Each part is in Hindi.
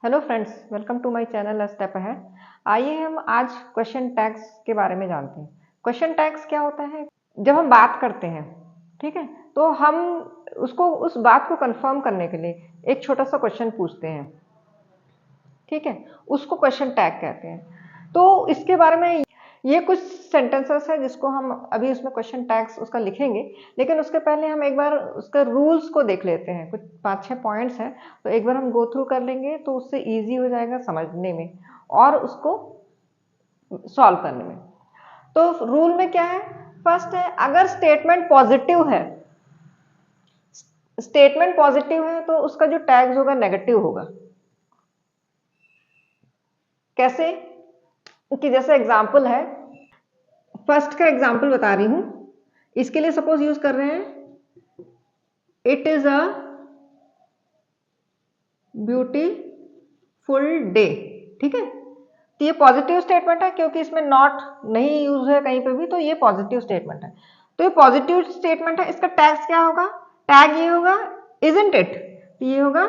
Hello friends, welcome to my channel a step ahead. आइए हम आज क्वेश्चन टैग्स के बारे में जानते हैं। क्वेश्चन टैग्स क्या होता है? जब हम बात करते हैं, ठीक है, तो हम उस बात को कंफर्म करने के लिए एक छोटा सा क्वेश्चन पूछते हैं, ठीक है, उसको क्वेश्चन टैग कहते हैं। तो इसके बारे में ये कुछ सेंटेंसेस है जिसको हम अभी उसमें क्वेश्चन टैग्स उसका लिखेंगे, लेकिन उसके पहले हम एक बार उसके रूल्स को देख लेते हैं। कुछ 5-6 पॉइंट्स हैं, तो एक बार हम गो थ्रू कर लेंगे तो उससे इजी हो जाएगा समझने में और उसको सॉल्व करने में। तो रूल में क्या है? फर्स्ट है, अगर स्टेटमेंट पॉजिटिव है तो उसका जो टैग्स होगा नेगेटिव होगा। कैसे? कि जैसे एग्जाम्पल है, फर्स्ट का एग्जाम्पल बता रही हूं। इसके लिए सपोज यूज कर रहे हैं, it is a beautiful day, ठीक है। तो ये पॉजिटिव स्टेटमेंट है क्योंकि इसमें नॉट नहीं यूज है कहीं पे भी, तो ये पॉजिटिव स्टेटमेंट है। तो ये पॉजिटिव स्टेटमेंट है, इसका टैग क्या होगा? टैग ये होगा इजंट इट, ये होगा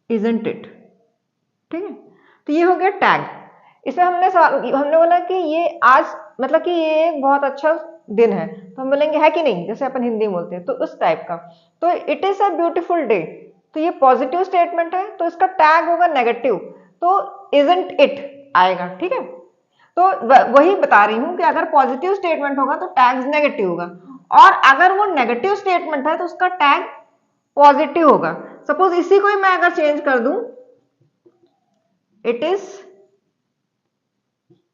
इजंट इट, ठीक है। तो ये हो गया टैग। इसमें हमने बोला कि ये आज मतलब कि ये एक बहुत अच्छा दिन है, तो हम बोलेंगे है कि नहीं, जैसे अपन हिंदी में बोलते हैं, तो उस टाइप का। तो it is a beautiful day, तो ये पॉजिटिव स्टेटमेंट है, तो इसका टैग होगा नेगेटिव, तो इजंट इट आएगा, ठीक है। तो वही बता रही हूं कि अगर पॉजिटिव स्टेटमेंट होगा तो टैग नेगेटिव होगा, और अगर वो नेगेटिव स्टेटमेंट है तो उसका टैग पॉजिटिव होगा। सपोज इसी को ही मैं अगर चेंज कर दूं, it is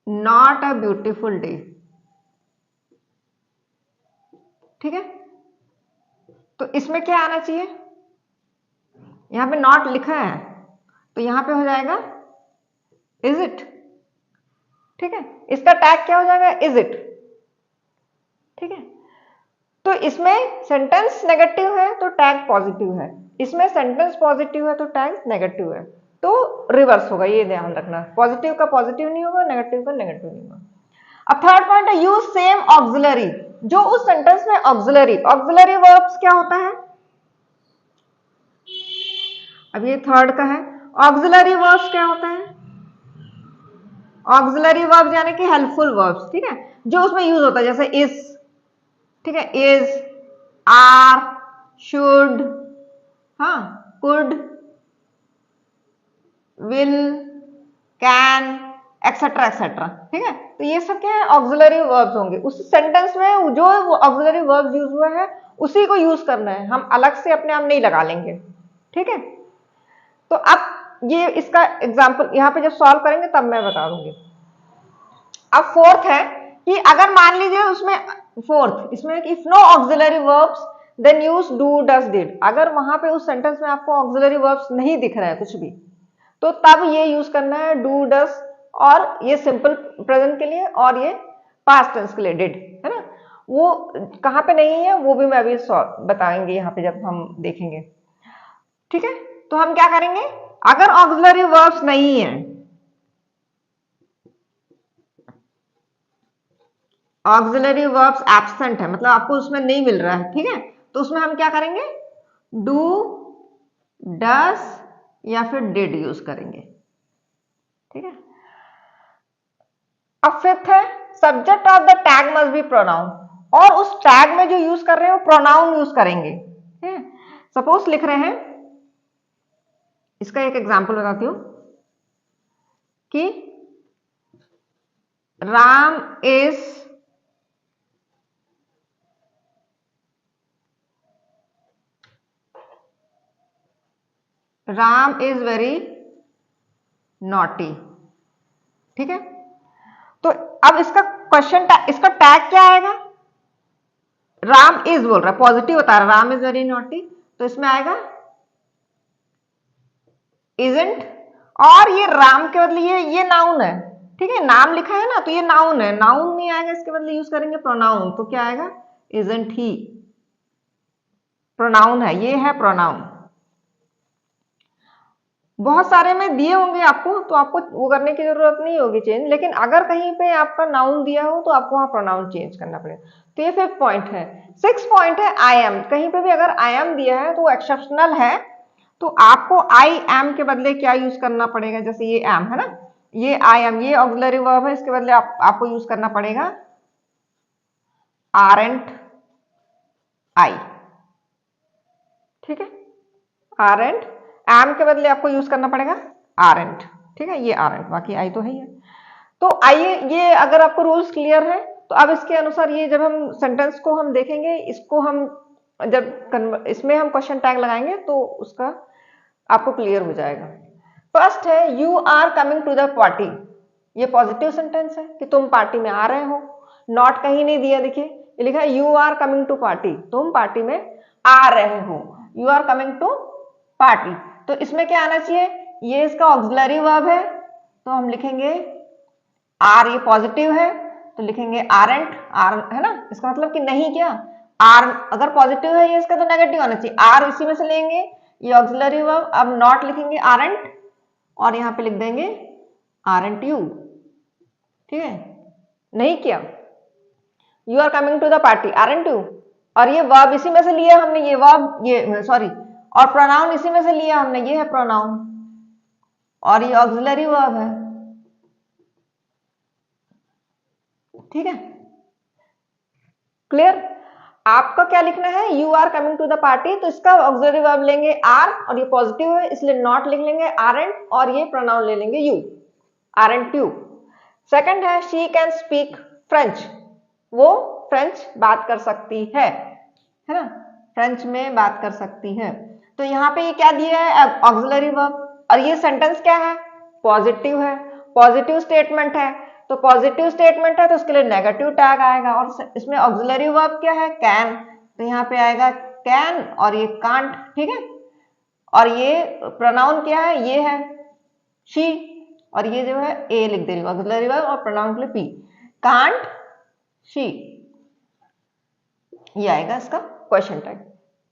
not a beautiful day, ठीक है। तो इसमें क्या आना चाहिए? यहां पे नॉट लिखा है, तो यहां पे हो जाएगा इज इट, ठीक है। इसका टैग क्या हो जाएगा? इज इट, ठीक है। तो इसमें सेंटेंस नेगेटिव है तो टैग पॉजिटिव है, इसमें सेंटेंस पॉजिटिव है तो टैग नेगेटिव है, तो रिवर्स होगा, ये ध्यान रखना। पॉजिटिव का पॉजिटिव नहीं होगा, नेगेटिव का नेगेटिव नहीं होगा। अब थर्ड पॉइंट है, यूज सेम ऑक्सिलरी। जो उस सेंटेंस में ऑक्सिलरी वर्ब्स क्या होता है? अब ये थर्ड का है, ऑक्सिलरी वर्ब्स क्या होता है? ऑक्सिलरी वर्ब्स यानी कि हेल्पफुल वर्ब्स, ठीक है, जो उसमें यूज होता है, जैसे इज, ठीक है, इज, आर, शुड, हाँ, could, will, can, etcetera etcetera, ठीक है। तो ये सब क्या है? ऑक्सिलरी वर्ब्स होंगे। उस सेंटेंस में जो ऑक्सिलरी वर्ब्स यूज हुआ है उसी को यूज करना है, हम अलग से अपने आप नहीं लगा लेंगे, ठीक है। तो अब ये इसका एग्जाम्पल यहाँ पे जब सॉल्व करेंगे तब मैं बता दूंगी। अब फोर्थ है कि अगर मान लीजिए उसमें, फोर्थ इसमें, if no auxiliary verbs then use do, does, did. अगर वहां पे उस सेंटेंस में आपको ऑक्सिलरी वर्ब्स नहीं दिख रहा है कुछ भी, तो तब ये यूज करना है डू, डस, और ये सिंपल प्रेजेंट के लिए और ये पास्ट टेंस के लिए डिड, है ना। वो कहां पे नहीं है वो भी मैं अभी बताएंगे यहाँ पे जब हम देखेंगे, ठीक है। तो हम क्या करेंगे, अगर ऑक्सिलरी वर्ब्स नहीं है, ऑक्सिलरी वर्ब्स एब्सेंट है, मतलब आपको उसमें नहीं मिल रहा है, ठीक है, तो उसमें हम क्या करेंगे? डू, डस या फिर डिड यूज करेंगे, ठीक है। अब फिफ्थ है, subject of the tag must be pronoun, और उस टैग में जो यूज कर रहे हो प्रोनाउन यूज करेंगे। सपोज लिख रहे हैं, इसका एक एग्जांपल बताती हूं कि राम इज वेरी नॉटी, ठीक है। तो अब इसका टैग क्या आएगा? राम इज बोल रहा है, पॉजिटिव बता रहा है, राम इज वेरी नॉटी, तो इसमें आएगा इजंट, और ये राम के बदले ये नाउन है, ठीक है, नाम लिखा है ना, तो ये नाउन है, नाउन नहीं आएगा, इसके बदले यूज करेंगे प्रोनाउन, तो क्या आएगा? इजंट ही, प्रोनाउन है, ये है प्रोनाउन। बहुत सारे में दिए होंगे आपको, तो आपको वो करने की जरूरत नहीं होगी चेंज, लेकिन अगर कहीं पे आपका नाउन दिया हो तो आपको वहां प्रोनाउन चेंज करना पड़ेगा। तो ये 5th पॉइंट है। 6th पॉइंट है आई एम। कहीं पे भी अगर आई एम दिया है तो वो एक्सेप्शनल है, तो आपको आई एम के बदले क्या यूज करना पड़ेगा? जैसे ये एम है ना, ये आई एम, ये ऑक्सिलरी वर्ब है, इसके बदले आपको यूज करना पड़ेगा आरंट आई। ठीक है, आरंट। एम के बदले आपको यूज करना पड़ेगा आरंट। ठीक है, ये आरंट, बाकी आई तो है ही है। तो आइए, ये अगर आपको रूल्स क्लियर है तो अब इसके अनुसार ये जब हम सेंटेंस को हम देखेंगे, इसको हम जब इसमें हम क्वेश्चन टैग लगाएंगे तो उसका आपको क्लियर हो जाएगा। फर्स्ट है you are coming to the party. ये पॉजिटिव सेंटेंस है कि तुम पार्टी में आ रहे हो। नॉट कहीं नहीं दिया, देखिए ये लिखा है you are coming to party, तुम पार्टी में आ रहे हो, you are coming to party. तो इसमें क्या आना चाहिए? ये इसका ऑक्सिलरी वर्ब है, तो हम लिखेंगे आर, ये पॉजिटिव है तो लिखेंगे आरंट। आर है ना, इसका मतलब कि नहीं, क्या आर अगर पॉजिटिव है ये इसका तो नेगेटिव आना चाहिए, आर इसी में से लेंगे, ये ऑक्सिलरी वर्ब। अब नॉट लिखेंगे आरंट और यहां पे लिख देंगे आरंट यू। ठीक है, नहीं किया, you are coming to the party aren't you, और ये वर्ब इसी में से लिया हमने, ये वर्ब, ये सॉरी, और प्रोनाउन इसी में से लिया हमने, ये है प्रोनाउन और ये ऑक्सिलरी वर्ब है। ठीक है, क्लियर? आपका क्या लिखना है? You are coming to the party, तो इसका ऑक्सिलरी वर्ब लेंगे आर और ये पॉजिटिव है इसलिए नॉट लिख लेंगे आरंट, और ये प्रोनाउन ले लेंगे यू, आरंट यू। सेकंड है शी कैन स्पीक फ्रेंच। वो फ्रेंच बात कर सकती है ना, फ्रेंच में बात कर सकती है। तो यहाँ पे ये क्या दिया है? ऑक्सिलरी वर्ब, और ये सेंटेंस क्या है? पॉजिटिव है, पॉजिटिव स्टेटमेंट है। तो पॉजिटिव स्टेटमेंट है तो उसके लिए नेगेटिव टैग आएगा, और इसमें ऑक्सिलरी वर्ब क्या है? कैन, तो यहाँ पे आएगा कैन और ये कांट। ठीक है, और ये प्रोनाउन क्या है? ये है शी, और ये जो है ए लिख दे रही हूँ ऑक्सिलरी वर्ब और प्रोनाउन के लिए पी, कांट शी। ये आएगा इसका क्वेश्चन टैग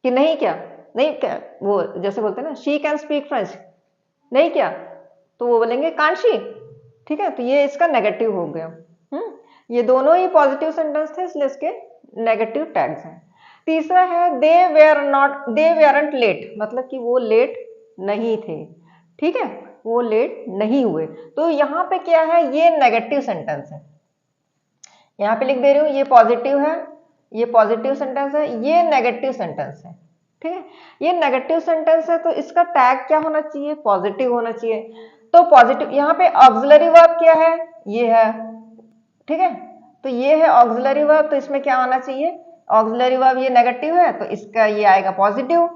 कि नहीं क्या, नहीं क्या, वो जैसे बोलते हैं ना शी कैन स्पीक फ्रेंच, नहीं क्या, तो वो बोलेंगे कांट शी। ठीक है, तो ये इसका नेगेटिव हो गया। ये दोनों ही पॉजिटिव सेंटेंस थे इसलिए इसके नेगेटिव टैग्स हैं। तीसरा है दे वेयरंट लेट, मतलब कि वो लेट नहीं थे। ठीक है, वो लेट नहीं हुए। तो यहाँ पे क्या है? ये नेगेटिव सेंटेंस है, यहाँ पे लिख दे रही हूँ, ये पॉजिटिव है, ये पॉजिटिव सेंटेंस है, ये नेगेटिव सेंटेंस है। ठीक है, ये नेगेटिव सेंटेंस है तो इसका टैग क्या होना चाहिए? पॉजिटिव होना चाहिए। तो पॉजिटिव, यहाँ पे ऑक्सिलरी वर्ब क्या है? ये है। ठीक है, तो ये है ऑक्सिलरी वर्ब, तो इसमें क्या आना चाहिए? ऑक्सिलरी वर्ब, ये नेगेटिव है तो इसका ये आएगा पॉजिटिव,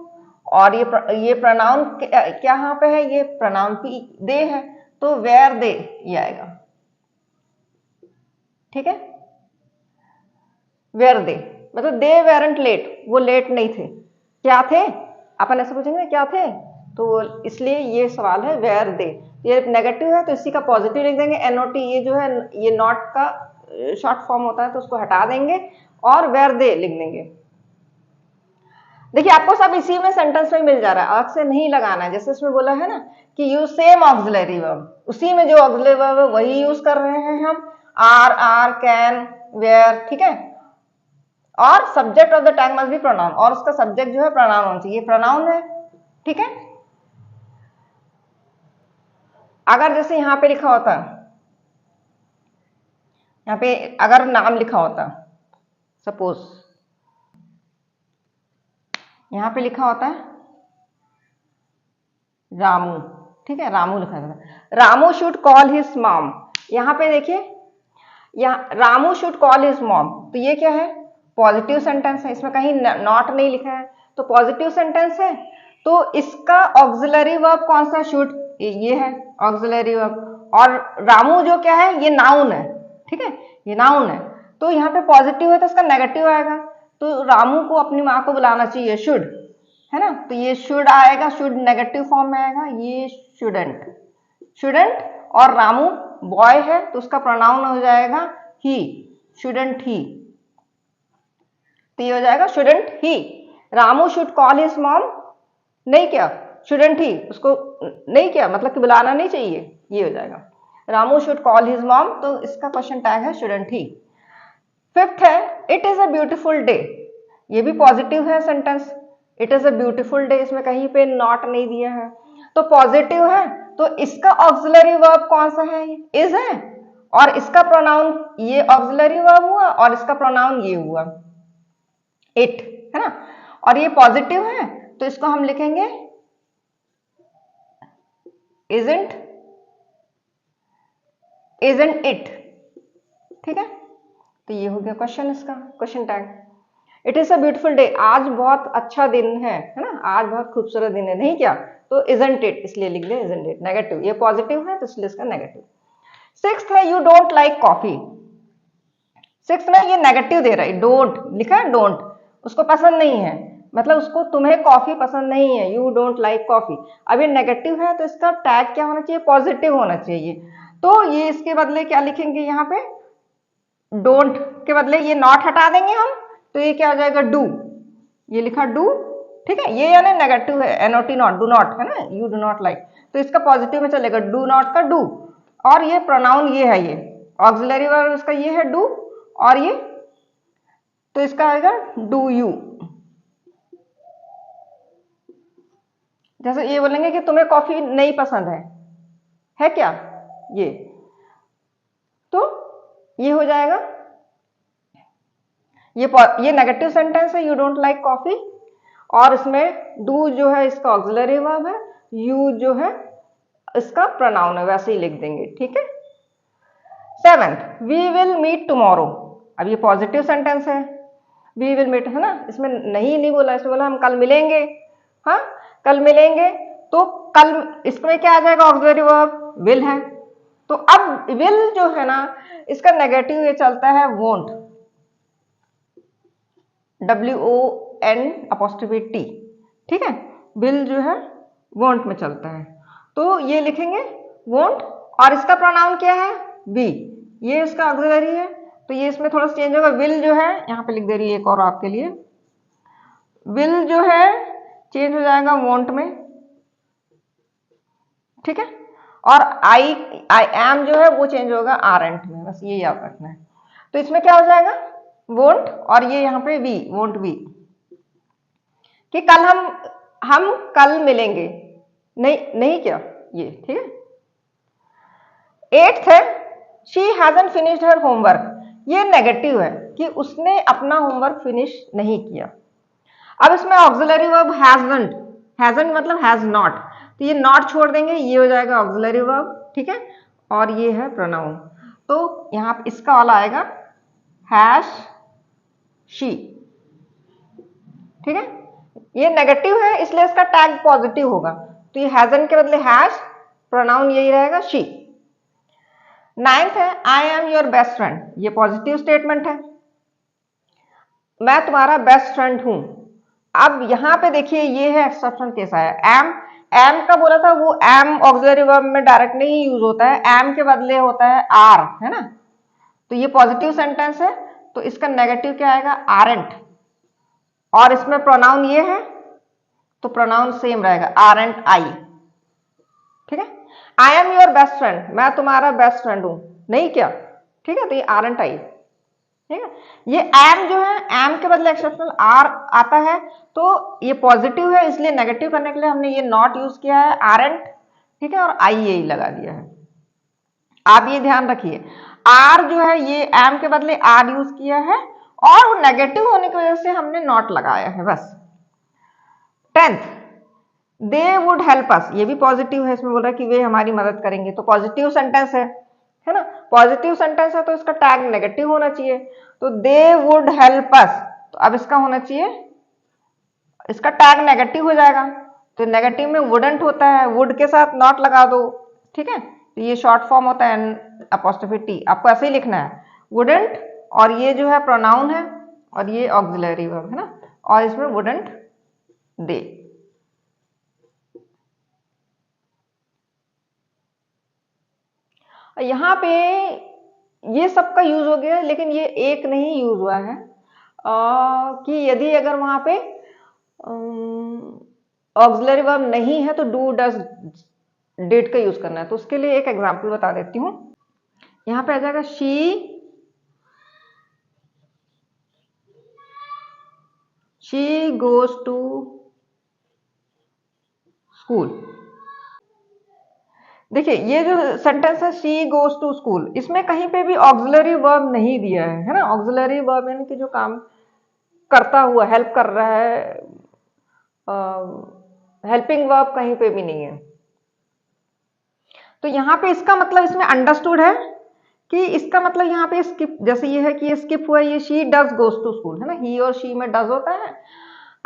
और ये प्रोनाउन क्या यहाँ पे है? ये प्रोनाउन की दे है, तो वेयर दे ये आएगा। ठीक है, वेयर दे मतलब दे वेरंट लेट, वो लेट नहीं थे। क्या थे? अपन ऐसे पूछेंगे क्या थे, तो इसलिए ये सवाल है वेयर दे। ये नेगेटिव है तो इसी का पॉजिटिव लिख देंगे, एनओटी, ये जो है ये नॉट का शॉर्ट फॉर्म होता है तो उसको हटा देंगे और वेयर दे लिख देंगे। देखिए आपको सब इसी में सेंटेंस में मिल जा रहा है, अलग से नहीं लगाना है। जैसे इसमें बोला है ना कि यूज सेम ऑक्सिलरी वर्ब, उसी में जो ऑक्सिलरी वर्ब है वही यूज कर रहे हैं हम, आर, कैन, वेयर। ठीक है, और subject of the tag must be pronoun, और उसका सब्जेक्ट जो है प्रोनाउन होना चाहिए, ये प्रोनाउन है। ठीक है, अगर जैसे यहां पे लिखा होता, यहाँ पे अगर नाम लिखा होता, सपोज यहां पे लिखा होता है रामू। ठीक है, रामू लिखा था, Ramu should call his mom. यहाँ पे देखिए, यहाँ Ramu should call his mom, तो ये क्या है? पॉजिटिव सेंटेंस है, इसमें कहीं नॉट नहीं लिखा है, तो पॉजिटिव सेंटेंस है। तो इसका ऑक्सिलरी वर्ब कौन सा? शुड, ये है ऑक्सिलरी वर्ब, और रामू जो क्या है? ये नाउन है। ठीक है, ये नाउन है, तो यहाँ पे पॉजिटिव है तो इसका नेगेटिव आएगा, तो रामू को अपनी माँ को बुलाना चाहिए, शुड, है ना, तो ये शुड आएगा, शुड नेगेटिव फॉर्म में आएगा, ये शुडंट, शुडंट, और रामू बॉय है तो उसका प्रोनाउन हो जाएगा ही, शुडंट ही, तो ये हो जाएगा shouldn't he. Ramu should call his mom, नहीं क्या, शुडंट ही, उसको नहीं क्या मतलब कि बुलाना नहीं चाहिए, ये हो जाएगा। Ramu should call his mom, तो इसका क्वेश्चन टैग है शुडंट ही। फिफ्थ है it is a beautiful day, ये भी पॉजिटिव है sentence, it is a beautiful day, इसमें कहीं पे नॉट नहीं दिया है, तो पॉजिटिव है, तो इसका ऑक्सिलरी वर्ब कौन सा है, इज है, और इसका प्रोनाउन ये ऑक्सिलरी वर्ब हुआ और इसका प्रोनाउन ये हुआ इट, है ना, और ये पॉजिटिव है तो इसको हम लिखेंगे isn't it, ठीक है। तो ये हो गया क्वेश्चन, इसका question tag. It is a beautiful day, आज बहुत अच्छा दिन है ना, आज बहुत खूबसूरत दिन है, नहीं क्या, तो isn't it इसलिए लिख दे isn't it, नेगेटिव, ये पॉजिटिव है तो इसलिए इसका नेगेटिव। सिक्स्थ है you don't like coffee, sixth में ये नेगेटिव दे रहा है, डोंट लिखा है, डोंट उसको पसंद नहीं है, मतलब उसको तुम्हें कॉफी पसंद नहीं है, यू डोंट लाइक कॉफी। अब ये नेगेटिव है तो इसका टैग क्या होना चाहिए, पॉजिटिव होना चाहिए, तो ये इसके बदले क्या लिखेंगे, यहाँ पे डोंट के बदले ये नॉट हटा देंगे हम, तो ये क्या हो जाएगा, डू, ये लिखा डू, ठीक है, ये यानी नेगेटिव है, एनओटी नॉट, डू नॉट है ना, यू डू नॉट लाइक, तो इसका पॉजिटिव में चलेगा, डू नॉट का डू, और ये प्रोनाउन ये है, ये ऑक्सिलरी वर्ब इसका ये है डू, और ये तो इसका आएगा डू यू। जैसे ये बोलेंगे कि तुम्हें कॉफी नहीं पसंद है क्या, तो ये हो जाएगा, ये नेगेटिव सेंटेंस है, यू डोंट लाइक कॉफी, और इसमें डू जो है इसका ऑक्सिलरी वर्ब है, यू जो है इसका प्रोनाउन है, वैसे ही लिख देंगे, ठीक है। Seventh we will meet tomorrow, अब ये पॉजिटिव सेंटेंस है, वी विल मीट है ना, इसमें नहीं बोला, इसमें बोला हम कल मिलेंगे, हाँ कल मिलेंगे, तो कल इसमें क्या आ जाएगा, ऑक्सिलरी वर्ब विल है, तो अब विल जो है ना इसका नेगेटिव ये चलता है वोंट, WONT, ठीक है, विल जो है वोंट में चलता है, तो ये लिखेंगे वोंट, और इसका प्रोनाउन क्या है, बी, ये इसका ऑक्सिलरी है, तो ये इसमें थोड़ा सा चेंज होगा, विल जो है यहाँ पे लिख दे रही है एक और आपके लिए, विल जो है चेंज हो जाएगा वोंट में, ठीक है, और आई एम जो है वो चेंज होगा आरंट में, बस ये याद रखना है। तो इसमें क्या हो जाएगा, वोंट, और ये यहाँ पे वी, वोंट वी, कि कल हम कल मिलेंगे, नहीं क्या, ये ठीक है। एट्थ है she hasn't finished her homework, ये नेगेटिव है कि उसने अपना होमवर्क फिनिश नहीं किया। अब इसमें ऑक्सिलरी वर्ब हैजंट, हैजंट मतलब हैज नॉट, तो ये नॉट छोड़ देंगे, ये हो जाएगा ऑक्सिलरी वर्ब, ठीक है, और ये है प्रोनाउन, तो यहाँ पे इसका वाला आएगा हैश शी, ठीक है, ये नेगेटिव है इसलिए इसका टैग पॉजिटिव होगा, तो ये हैजंट के बदले हैश, प्रोनाउन यही रहेगा शी। नाइन्थ है I am your best friend, ये पॉजिटिव स्टेटमेंट है, मैं तुम्हारा बेस्ट फ्रेंड हूं। अब यहां पे देखिए ये है एक्सेप्शन केस आया, एम का बोला था, वो एम ऑक्सिलरी वर्ब में डायरेक्ट नहीं यूज होता है, एम के बदले होता है आर, है ना, तो ये पॉजिटिव सेंटेंस है, तो इसका नेगेटिव क्या आएगा, आरंट, और इसमें प्रोनाउन ये है तो प्रोनाउन सेम रहेगा, आरंट आई, ठीक है। I am your best friend, मैं तुम्हारा बेस्ट फ्रेंड हूं, नहीं क्या, ठीक है, तो ये आरंट आई, ठीक है। ये एम जो है, एम के बदले एक्सेप्शनल आर आता है, तो ये पॉजिटिव है इसलिए नेगेटिव करने के लिए हमने ये नॉट यूज किया है, आरंट, ठीक है, और आई यही लगा दिया है। आप ये ध्यान रखिए, आर जो है ये एम के बदले आर यूज किया है, और वो नेगेटिव होने की वजह से हमने नॉट लगाया है, बस। 10th they would help us, ये भी पॉजिटिव है, इसमें बोल रहा है कि वे हमारी मदद करेंगे, तो पॉजिटिव सेंटेंस है ना, पॉजिटिव सेंटेंस है तो इसका टैग नेगेटिव होना चाहिए, तो दे वुड हेल्प अस, तो अब इसका होना चाहिए, इसका टैग नेगेटिव हो जाएगा, तो नेगेटिव में वुडंट होता है, वुड के साथ नॉट लगा दो, ठीक है, तो ये शॉर्ट फॉर्म होता है अपॉस्ट्रोफी टी, आपको ऐसे ही लिखना है, वुडंट, और ये जो है प्रोनाउन है, और ये ऑक्सिलरी वर्ब है ना, और इसमें वुडंट दे। यहाँ पे ये सबका यूज हो गया, लेकिन ये एक नहीं यूज हुआ है कि यदि अगर वहां पे ऑक्सिलरी वर्ब नहीं है तो डू डज डिड का यूज करना है। तो उसके लिए एक एग्जांपल बता देती हूँ। यहां पे आ जाएगा शी गोज टू स्कूल। देखिए ये जो सेंटेंस है शी गोज टू स्कूल, इसमें कहीं पे भी ऑक्सिलरी वर्ब नहीं दिया है ना। ऑक्सिलरी वर्ब यानी कि जो काम करता हुआ, हेल्प कर रहा है, हेल्पिंग वर्ब कहीं पे भी नहीं है। तो यहाँ पे इसका मतलब इसमें अंडरस्टूड है कि इसका मतलब यहाँ पे स्किप, जैसे ये है कि ये स्किप हुआ, ये she does goes to school है ना, ही और शी में डज होता है,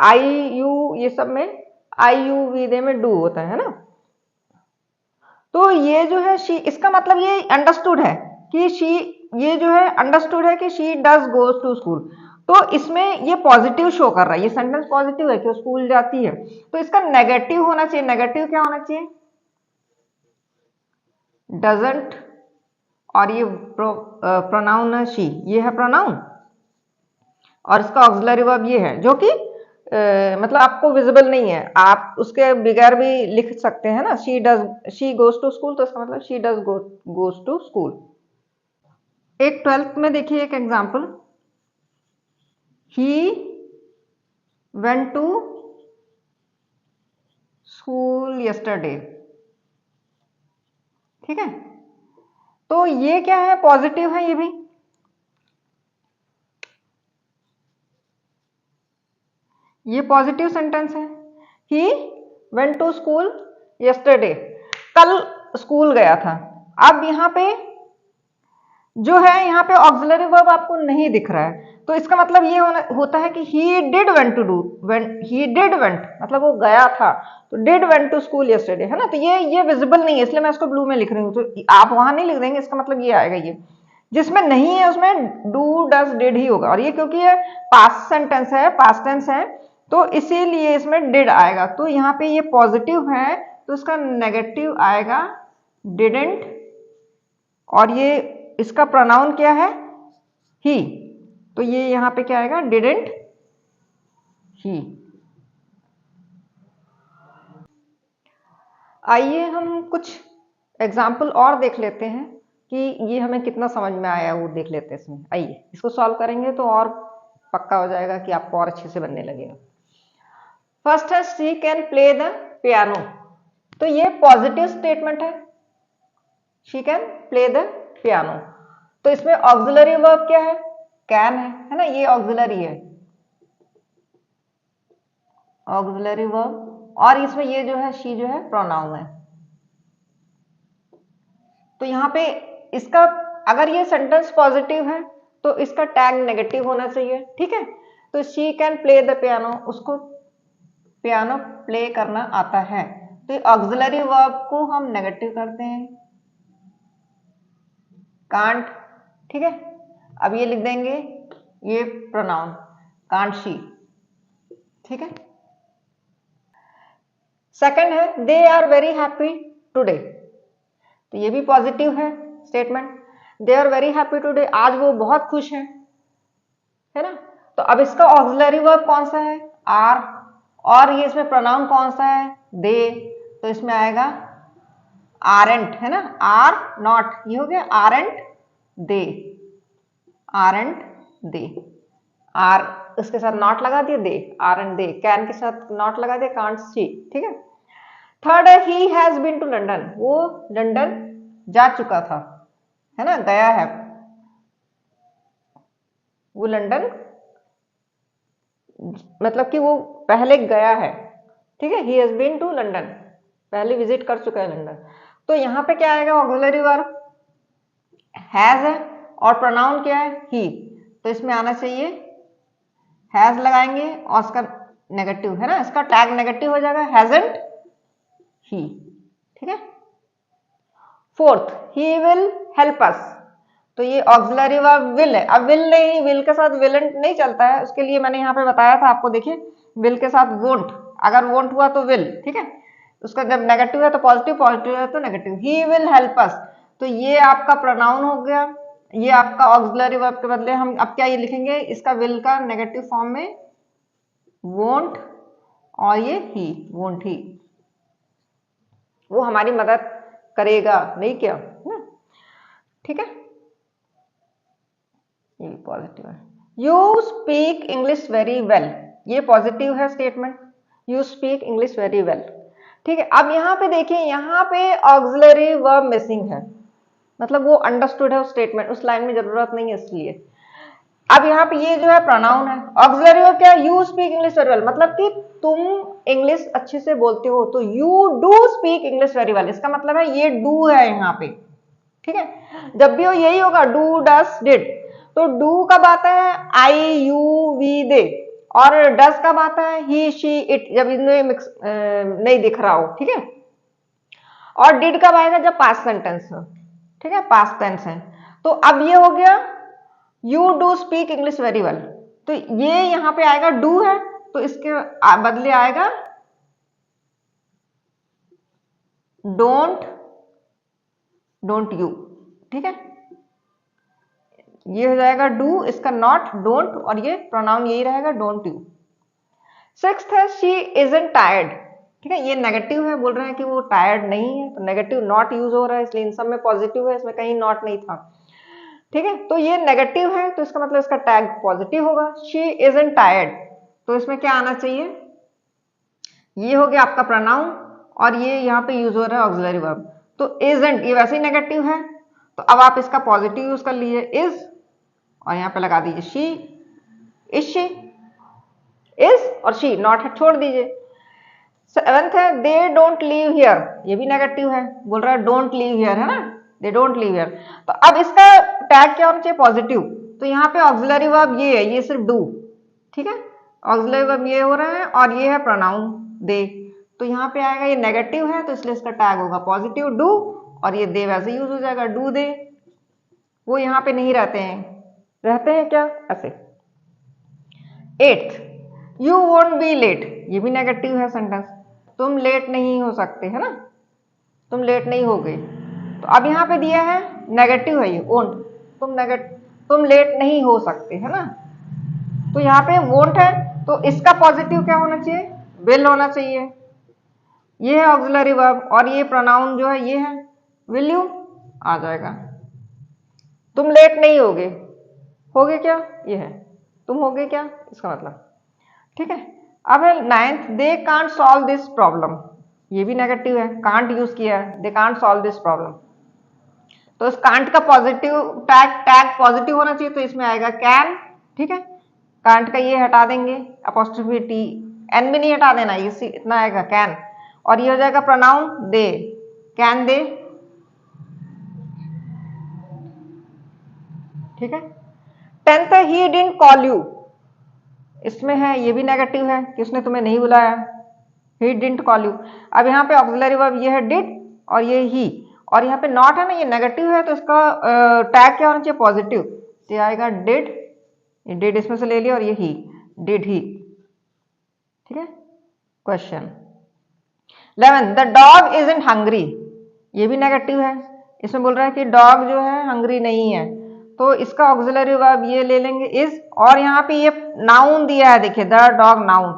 आई यू ये सब में आई यू वी दे में डू होता है ना। तो ये जो है शी, इसका मतलब ये अंडरस्टूड है कि शी, ये जो है अंडरस्टूड है कि she does goes to school. तो इसमें ये पॉजिटिव शो कर रहा है, ये सेंटेंस पॉजिटिव है कि वो स्कूल जाती है। तो इसका नेगेटिव होना चाहिए। नेगेटिव क्या होना चाहिए? डजंट, और ये प्रोनाउन है शी, ये है प्रोनाउन, और इसका ऑक्सिलरी वर्ब ये है जो कि मतलब आपको विजिबल नहीं है, आप उसके बगैर भी लिख सकते हैं ना। शी गोज टू स्कूल, तो इसका मतलब she does goes to school. एक 12th में देखिए एक example, he went to school yesterday. ठीक है, तो ये क्या है? पॉजिटिव है ये भी। ये पॉजिटिव सेंटेंस है। He went to school yesterday, कल स्कूल गया था। अब यहाँ पे जो है, यहाँ पे ऑक्सिलरी वर्ब आपको नहीं दिख रहा है, तो इसका मतलब ये होता है कि he did went to do, he did went मतलब वो गया था, तो did went to school yesterday है ना। तो ये विजिबल नहीं है, इसलिए मैं इसको ब्लू में लिख रही हूँ। तो आप वहां नहीं लिख देंगे, इसका मतलब ये आएगा, ये जिसमें नहीं है उसमें डू डज डिड ही होगा। और ये क्योंकि ये पास्ट सेंटेंस है, पास्ट टेंस है, तो इसीलिए इसमें डिड आएगा। तो यहाँ पे ये पॉजिटिव है, तो इसका नेगेटिव आएगा डिडेंट, और ये इसका प्रोनाउन क्या है? ही, तो ये यहां पे क्या आएगा? डिडेंट ही। आइए हम कुछ एग्जाम्पल और देख लेते हैं कि ये हमें कितना समझ में आया, वो देख लेते हैं इसमें। आइए इसको सॉल्व करेंगे तो और पक्का हो जाएगा कि आपको और अच्छे से बनने लगेगा। फर्स्ट है she can play the piano, तो ये पॉजिटिव स्टेटमेंट है, she can play the piano. तो इसमें ऑक्सिलरी वर्ब क्या है? कैन है ना, ये ऑक्सिलरी है, ऑक्सिलरी वर्ब, और इसमें ये जो है शी जो है प्रोनाउन है। तो यहाँ पे इसका, अगर ये सेंटेंस पॉजिटिव है तो इसका टैग नेगेटिव होना चाहिए। ठीक है, तो she can play the piano, उसको पियानो प्ले करना आता है, तो ऑक्सिलरी वर्ब को हम नेगेटिव करते हैं, कांट। ठीक है, अब ये लिख देंगे, ये प्रोनाउन कांट शी। ठीक है, सेकंड है they are very happy today, तो ये भी पॉजिटिव है statement, they are very happy today, आज वो बहुत खुश हैं, है ना। तो अब इसका ऑक्सिलरी वर्ब कौन सा है? आर, और ये इसमें प्रोनाउन कौन सा है? दे, तो इसमें आएगा आरेंट, है ना, आर नॉट, ये हो गया aren't they, aren't they, are उसके साथ नॉट लगा दिए, दे आरेंट दे, कैन के साथ नॉट लगा दिया, कांट सी। ठीक है, थर्ड है he has been to London, वो लंदन जा चुका था, है ना, गया है, वो लंदन मतलब कि वो पहले गया है। ठीक है, he has been to London, पहले विजिट कर चुका है लंदन। तो यहाँ पे क्या आएगा? ऑक्सिलरी वर्ब हैज है, और प्रोनाउन क्या है? ही, तो इसमें आना चाहिए हैज लगाएंगे, और इसका नेगेटिव है ना, इसका टैग नेगेटिव हो जाएगा, हैजंट ही। ठीक है, fourth he will help us, तो ये ऑक्सिलरी वर्ब विल है। अब विल नहीं, विल के साथ विलेंट नहीं चलता है, उसके लिए मैंने यहाँ पे बताया था आपको, देखिए विल के साथ वोंट, अगर वोंट हुआ तो विल। ठीक है, उसका जब नेगेटिव है तो पॉजिटिव, पॉजिटिव है तो negative. He will help us, तो ये आपका प्रोनाउन हो गया, ये आपका ऑक्सिलरी वर्ब के बदले हम अब क्या ये लिखेंगे, इसका विल का नेगेटिव फॉर्म में वोंट, और ये ही, वोंट ही, वो हमारी मदद करेगा, नहीं क्या ना, ठीक है। ये भी पॉजिटिव है। You speak English very well, ये पॉजिटिव है statement, you speak English very well, ठीक है। अब यहाँ पे देखिए, यहाँ पे ऑक्सिलरी वर्ब मिसिंग है, मतलब वो अंडरस्टूड है उस स्टेटमेंट, उस लाइन में जरूरत नहीं है इसलिए। अब यहाँ पे ये जो है प्रोनाउन है, ऑक्सिलरी वर्ब क्या, you speak English very well, मतलब कि तुम इंग्लिश अच्छे से बोलते हो, तो you do speak English very well, इसका मतलब है ये डू है यहाँ पे, ठीक है। जब भी हो यही होगा, डू डस डिड, तो डू कब आता है, आई यू वी दे, और डस कब आता है, ही शी इट, जब इनमें मिक्स नहीं दिख रहा हो, ठीक है। और डिड कब आएगा, जब पास्ट सेंटेंस हो, ठीक है, पास्ट टेंस है। तो अब ये हो गया you do speak English very well, तो ये यहां पे आएगा डू है, तो इसके बदले आएगा डोंट, डोंट यू, ठीक है। ये हो जाएगा डू, इसका नॉट, डोंट, और ये प्रोनाउन यही रहेगा डोंट यू। सिक्स्थ है शी इजंट टायर्ड, ठीक है, ये नेगेटिव है, बोल रहे हैं कि वो टायर्ड नहीं है, तो नेगेटिव नॉट यूज हो रहा है, इसलिए इन सब में पॉजिटिव है, इसमें कहीं नॉट नहीं था, ठीक है। तो ये नेगेटिव है, तो इसका मतलब इसका टैग पॉजिटिव होगा। शी इजंट टायर्ड, तो इसमें क्या आना चाहिए, ये हो गया आपका प्रोनाउन, और ये यहाँ पे यूज हो रहा है ऑक्सिलरी वर्ब, तो इजंट ये वैसे ही नेगेटिव है, तो अब आप इसका पॉजिटिव यूज कर लीजिए इज, और यहाँ पे लगा दीजिए शी, इज शी, इज, और शी, नॉट है छोड़ दीजिए। सेवेंथ है दे डोंट लीव हियर, ये भी नेगेटिव है, बोल रहा है डोंट लीव हियर, है ना, दे डोंट लीव हियर, तो अब इसका टैग क्या होना चाहिए, पॉजिटिव, तो यहाँ पे ऑक्सिलरी वर्ब ये है, ये सिर्फ डू, ठीक है, ऑक्सिलरी वर्ब ये हो रहा है, और ये है प्रोनाउन दे, तो यहाँ पे आएगा, ये नेगेटिव है, तो इसलिए इसका टैग होगा पॉजिटिव डू, और ये दे वैसे यूज हो जाएगा डू दे, वो यहाँ पे नहीं रहते हैं, रहते हैं क्या ऐसे। Eighth, you won't be late, ये भी नेगेटिव है सेंटेंस, तुम लेट नहीं हो सकते, है ना, तुम लेट नहीं हो गए, तो अब यहाँ पे दिया है नेगेटिव है ये वोंट, तुम लेट नहीं हो सकते, है ना, तो यहाँ पे वोंट है, तो इसका पॉजिटिव क्या होना चाहिए, विल होना चाहिए, ये है ऑक्सिलरी वर्ब, और ये प्रोनाउन जो है ये है विल यू, आ जाएगा, तुम लेट नहीं होगे क्या, ये है तुम होगे क्या, इसका मतलब, ठीक है। अब है ninth, they can't solve this problem, ये भी नेगेटिव है, कांट यूज किया है, they can't solve this problem, तो इस कांट का पॉजिटिव टैग पॉजिटिव होना चाहिए, तो इसमें आएगा कैन, ठीक है, कांट का ये हटा देंगे, अपोस्ट्रोफी टी, एन भी नहीं हटा देना, ये इतना आएगा कैन, और ये हो जाएगा प्रोनाउन दे, कैन दे, ठीक है। टेंथ है ही डिडंट कॉल यू, इसमें है ये भी नेगेटिव है कि उसने तुम्हें नहीं बुलाया, ही डिडंट कॉल यू। अब यहाँ पे ऑक्सिलरी वर्ब ये है डिड, और ये ही, और यहाँ पे नॉट है ना, ये नेगेटिव है, तो इसका टैग क्या होना चाहिए, पॉजिटिव, तो ये आएगा डिड, ये डिड इसमें से ले लिया, और ये ही, डिड ही, ठीक है। Question 11, the dog isn't hungry, ये भी नेगेटिव है, इसमें बोल रहा है कि डॉग जो है हंग्री नहीं है, तो इसका ऑक्सिलरी वर्ब ये ले लेंगे इज, और यहाँ पे ये नाउन दिया है, देखिए द डॉग नाउन,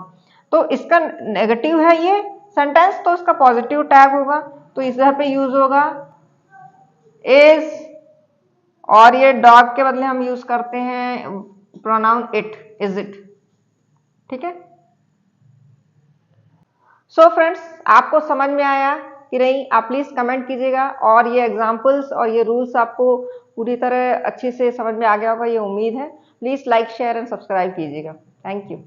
तो इसका नेगेटिव है ये सेंटेंस, तो इसका पॉजिटिव टैग होगा, तो इधर पे यूज होगा इज, और ये डॉग के बदले हम यूज करते हैं प्रोनाउन इट, इज इट, ठीक है। सो फ्रेंड्स, आपको समझ में आया कि नहीं, आप प्लीज कमेंट कीजिएगा, और ये एग्जाम्पल्स और ये रूल्स आपको पूरी तरह अच्छे से समझ में आ गया होगा, ये उम्मीद है। Please like share and subscribe कीजिएगा। Thank you.